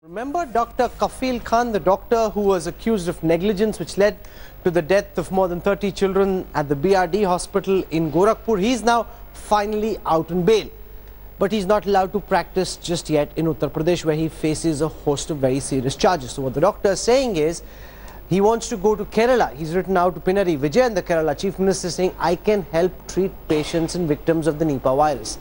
Remember Dr. Kafil Khan, the doctor who was accused of negligence which led to the death of more than 30 children at the BRD hospital in Gorakhpur? He's now finally out on bail. But he's not allowed to practice just yet in Uttar Pradesh, where he faces a host of very serious charges. So what the doctor is saying is, he wants to go to Kerala. He's written out to Pinarayi Vijayan, the Kerala Chief Minister, saying, I can help treat patients and victims of the Nipah virus.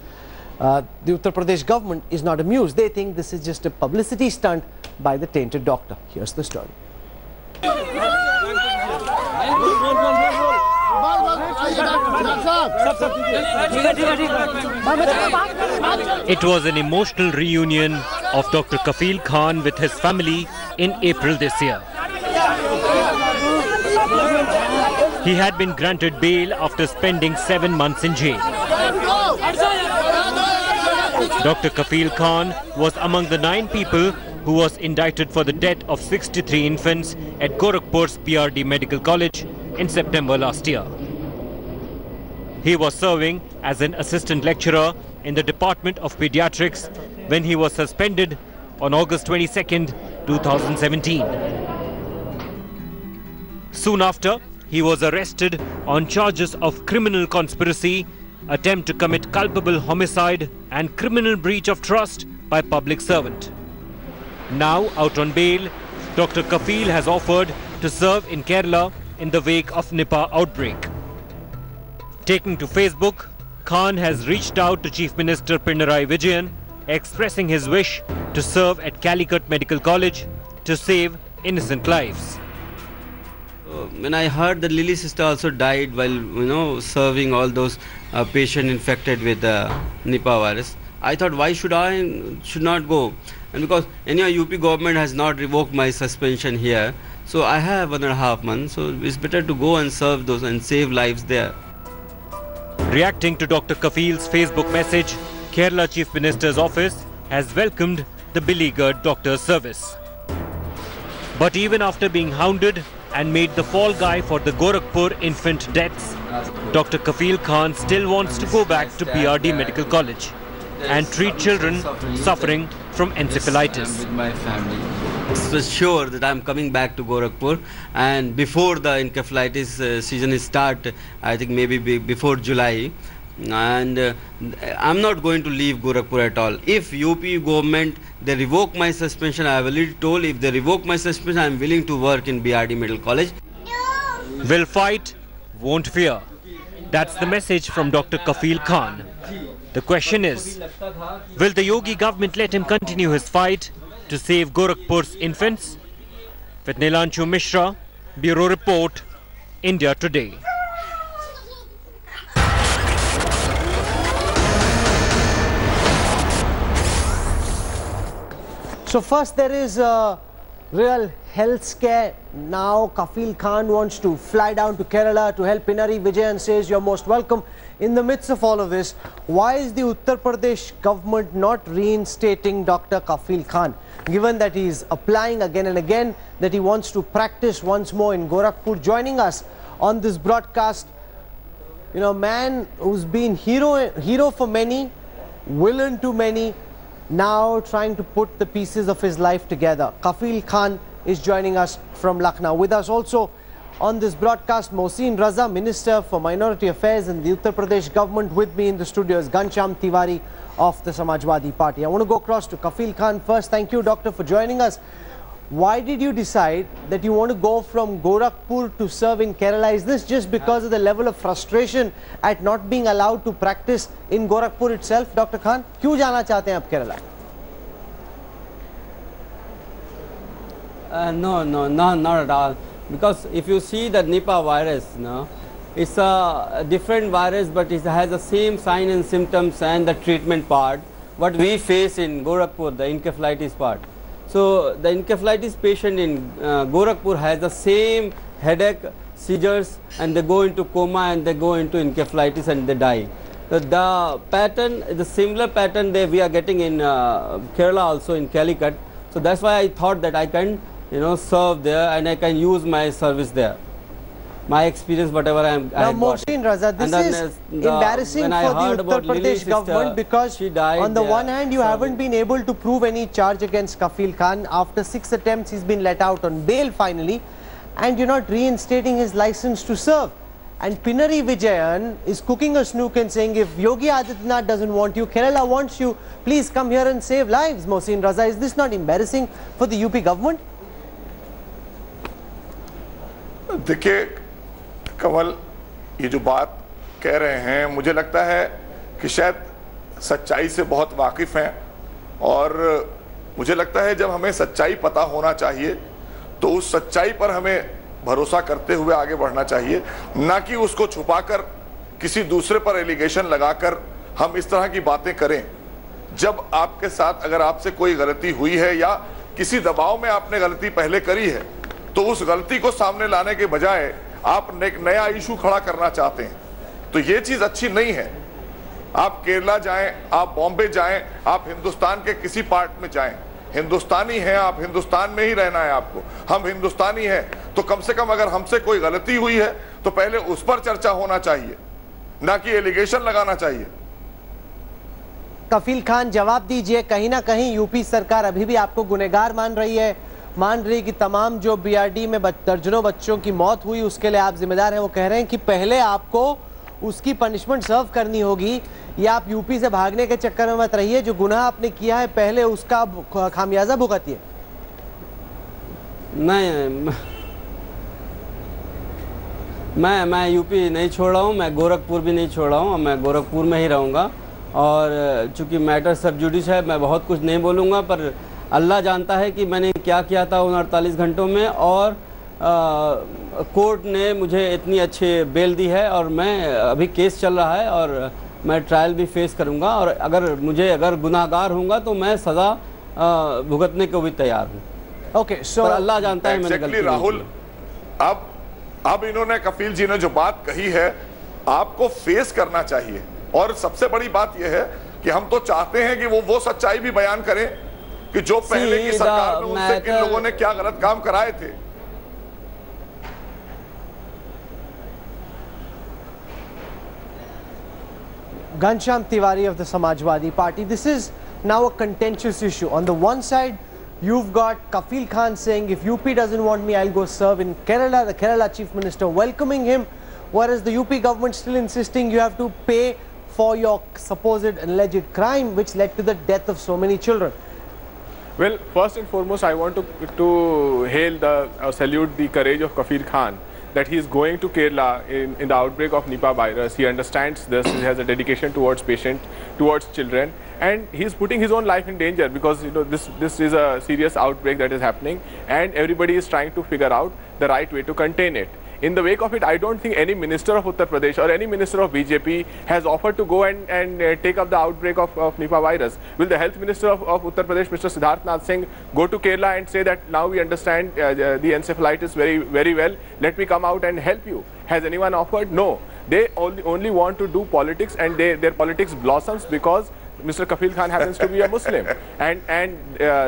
The Uttar Pradesh government is not amused. They think this is just a publicity stunt by the tainted doctor. Here's the story. It was an emotional reunion of Dr. Kafil Khan with his family in April this year. He had been granted bail after spending 7 months in jail. Dr. Kafil Khan was among the 9 people who was indicted for the death of 63 infants at Gorakhpur's BRD Medical College in September last year. He was serving as an assistant lecturer in the Department of Pediatrics when he was suspended on August 22, 2017. Soon after, he was arrested on charges of criminal conspiracy, attempt to commit culpable homicide and criminal breach of trust by public servant. Now out on bail, Dr. Kafil has offered to serve in Kerala in the wake of Nipah outbreak. Taking to Facebook, Khan has reached out to Chief Minister Pinarayi Vijayan, expressing his wish to serve at Calicut Medical College to save innocent lives. When I heard that Lily's sister also died while serving all those patients infected with Nipah virus, I thought, why should not go? And because UP government has not revoked my suspension here, so I have 1.5 months, so it's better to go and serve those and save lives there. Reacting to Dr. Kafil's Facebook message, Kerala Chief Minister's office has welcomed the beleaguered doctor's service. But even after being hounded and made the fall guy for the Gorakhpur infant deaths, Dr. Kafil Khan still wants to go back to BRD Medical College and treat children suffering from encephalitis. With my family. So sure that I'm coming back to Gorakhpur, and before the encephalitis season start, I think maybe before July, and I'm not going to leave Gorakhpur at all. If UP government, they revoke my suspension, I have already told, if they revoke my suspension, I'm willing to work in BRD Medical College. Will fight, won't fear. That's the message from Dr. Kafil Khan. The question is, will the Yogi government let him continue his fight to save Gorakhpur's infants? With Nilanshu Mishra, Bureau Report, India Today. So first there is a real health scare. Now Kafil Khan wants to fly down to Kerala to help Pinarayi Vijayan, says you're most welcome. In the midst of all of this, why is the Uttar Pradesh government not reinstating Dr. Kafil Khan? Given that he is applying again and again, that he wants to practice once more in Gorakhpur. Joining us on this broadcast, man who's been hero for many, villain to many, now trying to put the pieces of his life together. Kafil Khan is joining us from Lucknow. With us also on this broadcast, Mohsin Raza, Minister for Minority Affairs in the Uttar Pradesh government. With me in the studio is Ghanshyam Tiwari of the Samajwadi Party. I want to go across to Kafil Khan first. Thank you, Doctor, for joining us. Why did you decide that you want to go from Gorakhpur to serve in Kerala? Is this just because of the level of frustration at not being allowed to practice in Gorakhpur itself, Dr. Khan? क्यों जाना चाहते हैं आप Kerala? No, not at all. Because if you see the Nipah virus, it's a different virus, but it has the same sign and symptoms and the treatment part what we face in Gorakhpur, the encephalitis part. So the encephalitis patient in Gorakhpur has the same headache, seizures, and they go into coma and they go into encephalitis and they die. So the pattern, the similar pattern that we are getting in Kerala also in Calicut. So that's why I thought that I can serve there and I can use my service there. my experience, whatever I Now, had got. Mohsin Raza, this is embarrassing for the Uttar Pradesh government because on the one hand, you haven't been able to prove any charge against Kafil Khan. After 6 attempts, he's been let out on bail finally, and you're not reinstating his license to serve. And Pinarayi Vijayan is cooking a snook and saying, if Yogi Adityanath doesn't want you, Kerala wants you, please come here and save lives. Mohsin Raza, is this not embarrassing for the UP government? देखिए कमल, ये जो बात कह रहे हैं, मुझे लगता है कि शायद सच्चाई से बहुत वाकिफ हैं, और मुझे लगता है जब हमें सच्चाई पता होना चाहिए तो उस सच्चाई पर हमें भरोसा करते हुए आगे बढ़ना चाहिए, ना कि उसको छुपाकर किसी दूसरे पर एलिगेशन लगाकर हम इस तरह की बातें करें। जब आपके साथ अगर आपसे कोई गलती हुई है या किसी दबाव में आपने गलती पहले करी है, तो उस गलती को सामने लाने के बजाय आप एक नया इशू खड़ा करना चाहते हैं, तो ये चीज अच्छी नहीं है। आप केरला जाएं, आप बॉम्बे जाएं, आप हिंदुस्तान के किसी पार्ट में जाएं, हिंदुस्तानी हैं आप, हिंदुस्तान में ही रहना है आपको। हम हिंदुस्तानी हैं तो कम से कम अगर हमसे कोई गलती हुई है तो पहले उस पर चर्चा होना चाहिए, ना कि एलिगेशन लगाना चाहिए। कफील खान, जवाब दीजिए, कहीं ना कहीं यूपी सरकार अभी भी आपको गुनहगार मान रही है, मान रही कि तमाम जो बीआरडी में दर्जनों बच्चों की मौत हुई उसके लिए आप जिम्मेदार हैं। वो कह रहे हैं कि पहले आपको उसकी पनिशमेंट सर्व करनी होगी, या आप यूपी से भागने के चक्कर में मत रहिए, जो गुनाह आपने किया है पहले उसका खामियाजा भुगतिए। नहीं, मैं यूपी नहीं छोड़ रहा हूँ, मैं गोरखपुर भी नहीं छोड़ रहा हूँ, मैं गोरखपुर में ही रहूँगा। और चूँकि मैटर सब जुडिश है, मैं बहुत कुछ नहीं बोलूँगा, पर अल्लाह जानता है कि मैंने क्या किया था उन 48 घंटों में। और कोर्ट ने मुझे इतनी अच्छी बेल दी है, और मैं अभी केस चल रहा है और मैं ट्रायल भी फेस करूँगा, और अगर गुनाहगार होऊंगा तो मैं सज़ा भुगतने को भी तैयार हूँ। ओके, सो अल्लाह जानता है मैंने गलती राहुल, अब इन्होंने, कफील जी ने जो बात कही है, आपको फेस करना चाहिए। और सबसे बड़ी बात यह है कि हम तो चाहते हैं कि वो सच्चाई भी बयान करें कि जो पहले की सरकार में उनसे किन लोगों ने क्या गलत काम कराए थे। Ghanshyam Tiwari of the Samajwadi Party, this is now a contentious issue. On the one side, you've got Kafil Khan saying, if UP doesn't want me, I'll go serve in Kerala. The Kerala Chief Minister welcoming him, whereas the UP government still insisting you have to pay for your supposed alleged crime, which led to the death of so many children. Well, first and foremost, I want to hail salute the courage of Kafil Khan, that he is going to Kerala in the outbreak of Nipah virus. He understands this, he has a dedication towards patients, towards children, and he is putting his own life in danger, because this is a serious outbreak that is happening, and everybody is trying to figure out the right way to contain it. In the wake of it, I don't think any minister of Uttar Pradesh or any minister of BJP has offered to go and take up the outbreak of Nipah virus. Will the health minister of Uttar Pradesh, Mr. Siddharth Nath Singh, go to Kerala and say that now we understand the encephalitis very, very well, let me come out and help you? Has anyone offered? No. They only want to do politics, and their politics blossoms because Mr. Kafil Khan happens to be a Muslim, and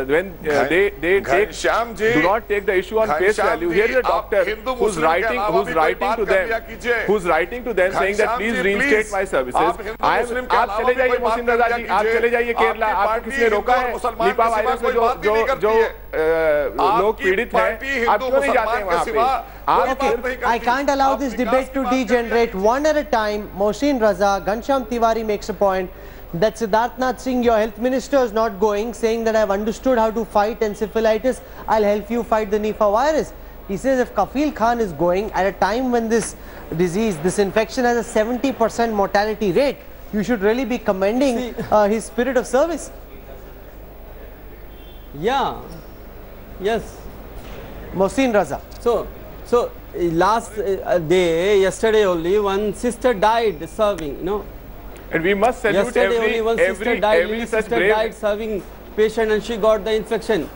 when they do not take the issue on face value. Here is a doctor who's writing to them saying that please reinstate my services. आप चले जाइए मोहसिन रजा जी, आप चले जाइए केरला, आपको किसने रोका है? निपा वायरस में जो लोग पीड़ित हैं, आप क्यों नहीं जाते हैं वहाँ पे? I can't allow this debate to degenerate. One at a time. Mohsin Raza, Ghanshyam Tiwari makes a point that Siddharth Nath Singh, your health minister, is not going, saying that I've understood how to fight encephalitis, I'll help you fight the Nipah virus. He says if Kafil Khan is going at a time when this disease, this infection has a 70% mortality rate, you should really be commending his spirit of service. Yeah, yes. Mohsin Raza. So last day, yesterday only, one sister died serving, And we must salute every such brave died serving patient, and she got the infection.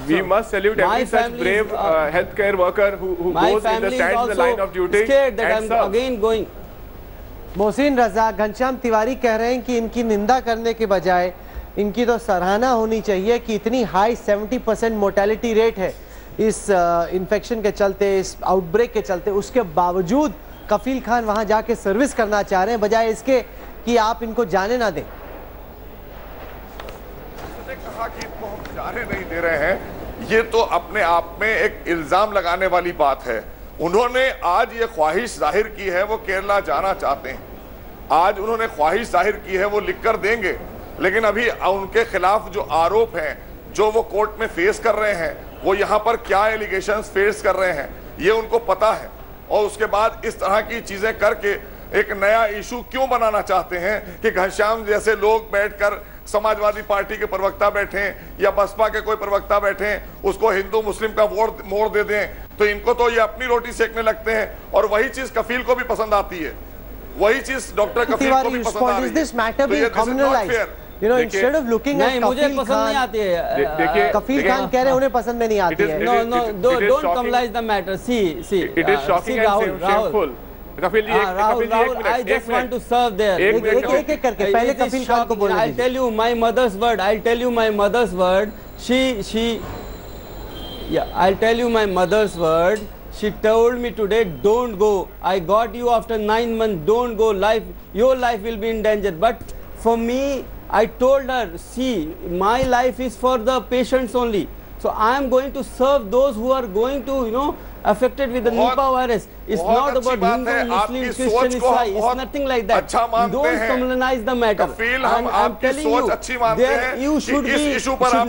We must salute every such brave healthcare worker who goes in the line of duty. Scared that I'm again going. Mohsin Raza, Ghanshyam Tiwari कह रहे हैं कि इनकी निंदा करने के बजाय इनकी तो सराहना होनी चाहिए कि इतनी हाई 70% मोर्टेलिटी रेट है, इस इन्फेक्शन के चलते, इस आउटब्रेक के चलते, उसके बावजूद कफील खान वहां जाके सर्विस करना चाह रहे हैं, बजाय इसके कि आप इनको जाने ना दें। कहा कि इनको हम जाने नहीं दे रहे हैं, ये तो अपने आप में एक इल्जाम लगाने वाली बात है। उन्होंने आज ये ख्वाहिश जाहिर की है, वो केरला जाना चाहते हैं। आज उन्होंने ख्वाहिश जाहिर की है, वो लिख कर देंगे, लेकिन अभी उनके खिलाफ जो आरोप हैं, जो वो कोर्ट में फेस कर रहे हैं, वो यहाँ पर क्या एलिगेशंस फेस कर रहे हैं, ये उनको पता है। और उसके बाद इस तरह की चीजें करके एक नया इशू क्यों बनाना चाहते हैं कि घनश्याम जैसे लोग बैठकर, समाजवादी पार्टी के प्रवक्ता बैठे या बसपा के कोई प्रवक्ता बैठे, उसको हिंदू मुस्लिम का वोट मोड़ दे दें, तो इनको तो ये अपनी रोटी सेकने लगते हैं। और वही चीज कफील को भी पसंद आती है, वही चीज डॉक्टर कफील को भी पसंद आ रही है। You know, instead of looking at मुझे पसंद नहीं आती है। कफील खान कह रहे हैं उन्हें पसंद में नहीं आती है। Don't communalize the matter. See, it is shocking and shameful. Kafeel ji, Rahul, I just want to serve there. एक करके पहले कफील खान को बोलने दीजिए। I'll tell you my mother's word. I'll tell you my mother's word. I'll tell you my mother's word. She told me today, don't go. I got you after 9 months. Don't go. Your life will be in danger. But for me, I told her, see, my life is for the patients only. So I am going to serve those who are going to, affected with the Nipah virus. It's not about Hindu, Muslim, Christian, Isai. It's nothing like that. You don't communalize the matter. I'm telling you, you should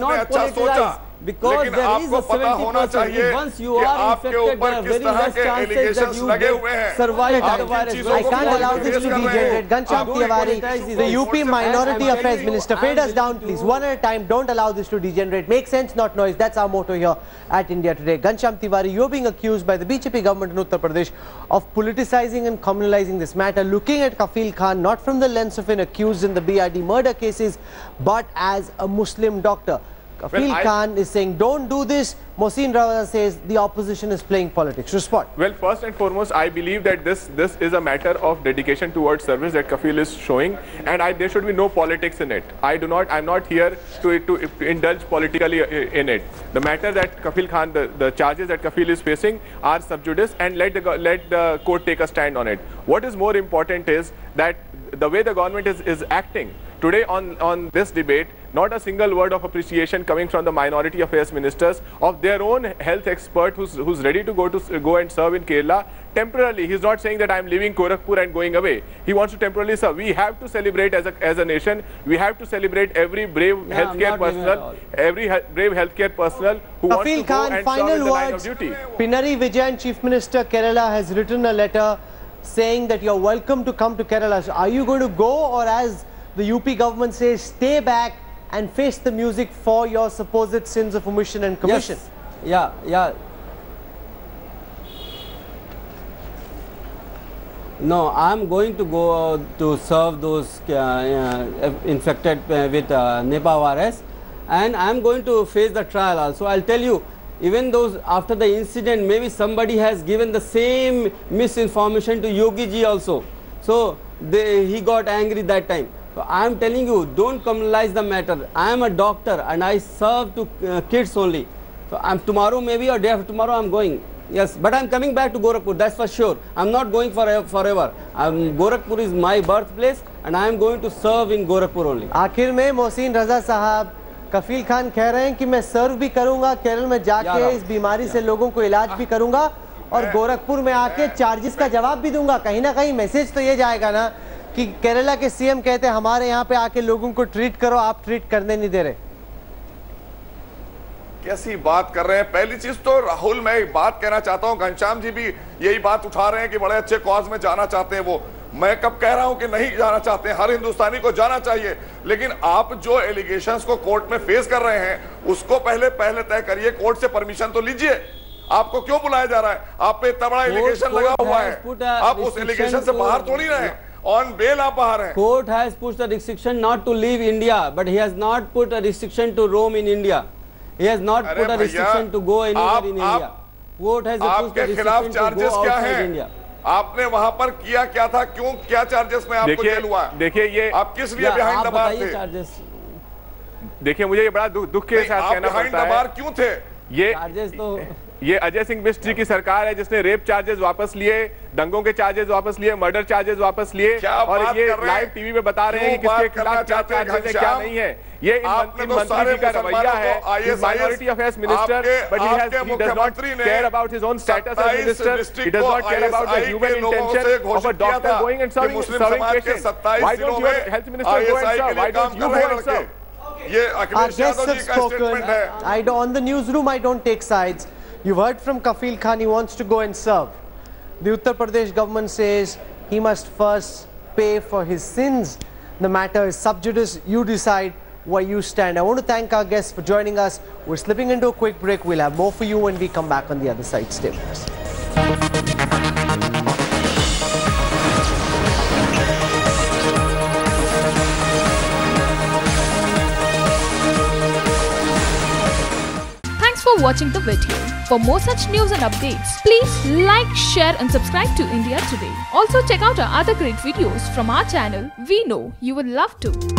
not politicize. Because there is a 70%. Once you are infected, there are very less chances that you get survive the virus. I can't allow this to degenerate. Ghanshyam Tiwari, the UP Minority Affairs Minister, fade us down please, one at a time. Don't allow this to degenerate. Make sense, not noise. That's our motto here at India Today. Ghanshyam Tiwari, you're being accused by the BJP government in Uttar Pradesh of politicizing and communalizing this matter, looking at Kafil Khan not from the lens of an accused in the BID murder cases, but as a Muslim doctor. Kafil Khan is saying, don't do this. Mohsin Raza says the opposition is playing politics. Respond. Well, first and foremost, I believe that this is a matter of dedication towards service that Kafil is showing, and there should be no politics in it. I'm not here to indulge politically in it. The matter that Kafil Khan, the charges that Kafil is facing are sub judice, and let the court take a stand on it. What is more important is that the way the government is acting today on this debate, not a single word of appreciation coming from the minority affairs ministers of their own health expert who's ready to go and serve in Kerala temporarily. He's not saying that I'm leaving Gorakhpur and going away. He wants to temporarily serve. We have to celebrate as a nation. We have to celebrate every brave healthcare personnel who wants to go and serve in the line of duty. Pinarayi Vijayan, Chief Minister Kerala, has written a letter saying that you're welcome to come to Kerala. So are you going to go, or as the UP government says, stay back and face the music for your supposed sins of omission and commission? Yes. Yeah. No, I'm going to go to serve those infected with Nipah virus, and I'm going to face the trial also. I'll tell you, even those after the incident, maybe somebody has given the same misinformation to Yogi ji also. So he got angry that time. So I am telling you, don't communalize the matter. I am a doctor and I serve to kids only. So tomorrow maybe or day after tomorrow I'm going. Yes, but I'm coming back to Gorakhpur, that's for sure. I'm not going forever. Gorakhpur is my birthplace and I am going to serve in Gorakhpur only. आखिर में मोहसिन रजा साहब, कफील खान कह रहे हैं कि मैं सर्व भी करूंगा, केरल में जाके इस बीमारी से लोगों को इलाज भी करूंगा और गोरखपुर में आके चार्जेस का जवाब भी दूंगा। कहीं ना कहीं मैसेज तो ये जाएगा ना कि केरला के सीएम कहते हैं हमारे यहाँ पे आके लोगों को ट्रीट करो, आप ट्रीट करने नहीं दे रहे। कैसी बात कर रहे हैं। पहली चीज तो राहुल, मैं एक बात कहना चाहता हूं, घनश्याम जी भी यही बात उठा रहे हैं कि बड़े अच्छे कॉज में जाना चाहते हैं वो। मैं कब कह रहा हूं कि नहीं जाना चाहते हैं, हर हिंदुस्तानी को जाना चाहिए, लेकिन आप जो एलिगेशंस को कोर्ट में फेस कर रहे हैं उसको पहले तय करिए, कोर्ट से परमिशन तो लीजिए। आपको क्यों बुलाया जा रहा है? आप पे इतना बड़ा एलिगेशन लगा हुआ है, आप उस एलिगेशन से बाहर थोड़ी रहे हैं, ऑन बेल आप बाहर हैं। Court has put a restriction not to leave India, but he has not put a restriction to roam in India. He has not put a restriction to go anywhere in India. Court has put a restriction to go outside India. आपने वहां पर किया क्या था, क्यों, क्या charges में आपको जेल हुआ? देखिए ये आप किस लिए बिहाइंड द बार थे? देखिए मुझे ये बड़ा दुख के साथ कहना पड़ता है। बिहाइंड द बार क्यों थे? ये अजय सिंह मिश्र जी की सरकार है जिसने रेप चार्जेस वापस लिए, दंगों के चार्जेस वापस लिए, मर्डर चार्जेस वापस लिए, और ये लाइव टीवी पे बता रहे हैं कि किसके खिलाफ क्या चार्जेस है क्या नहीं है। ये इन मंत्री जी का रवैया है। Minority affairs minister, but he does not care about his own status as minister. He does not care about the human intention of a doctor going and serving patients. Why don't your health minister go and serve? Why don't you go and serve? Our guests have spoken. On the newsroom, I don't take sides. You've heard from Kafil Khan, he wants to go and serve. The Uttar Pradesh government says he must first pay for his sins. The matter is sub judice. You decide where you stand. I want to thank our guests for joining us. We're slipping into a quick break. We'll have more for you when we come back on the other side. Stay with us. Thanks for watching the video. For more such news and updates, please like, share and subscribe to India Today. Also check out our other great videos from our channel. We know you will love to.